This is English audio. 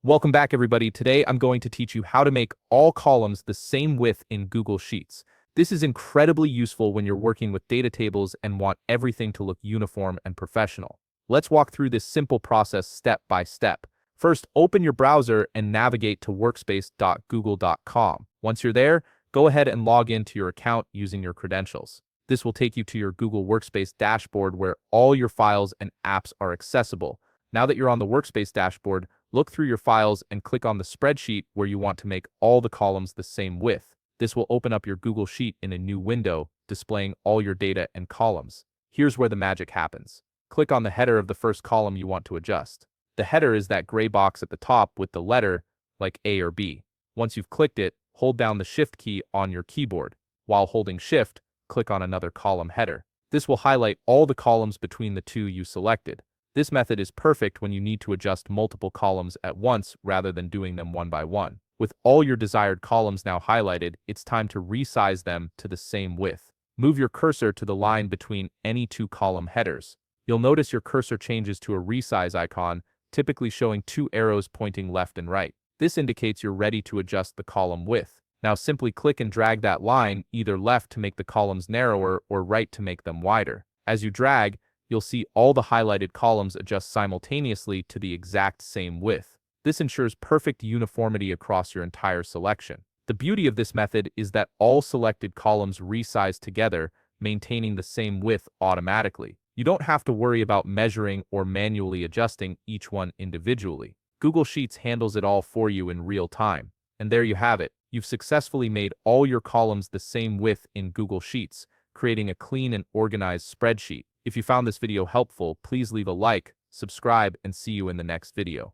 Welcome back, everybody. Today, I'm going to teach you how to make all columns the same width in Google Sheets. This is incredibly useful when you're working with data tables and want everything to look uniform and professional. Let's walk through this simple process step by step. First, open your browser and navigate to workspace.google.com. Once you're there, go ahead and log into your account using your credentials. This will take you to your Google Workspace dashboard where all your files and apps are accessible. Now that you're on the Workspace dashboard, look through your files and click on the spreadsheet where you want to make all the columns the same width. This will open up your Google Sheet in a new window, displaying all your data and columns. Here's where the magic happens. Click on the header of the first column you want to adjust. The header is that gray box at the top with the letter, like A or B. Once you've clicked it, hold down the Shift key on your keyboard. While holding Shift, click on another column header. This will highlight all the columns between the two you selected. This method is perfect when you need to adjust multiple columns at once rather than doing them one by one. With all your desired columns now highlighted, it's time to resize them to the same width. Move your cursor to the line between any two column headers. You'll notice your cursor changes to a resize icon, typically showing two arrows pointing left and right. This indicates you're ready to adjust the column width. Now simply click and drag that line either left to make the columns narrower or right to make them wider. As you drag, you'll see all the highlighted columns adjust simultaneously to the exact same width. This ensures perfect uniformity across your entire selection. The beauty of this method is that all selected columns resize together, maintaining the same width automatically. You don't have to worry about measuring or manually adjusting each one individually. Google Sheets handles it all for you in real time. And there you have it. You've successfully made all your columns the same width in Google Sheets, creating a clean and organized spreadsheet. If you found this video helpful, please leave a like, subscribe, and see you in the next video.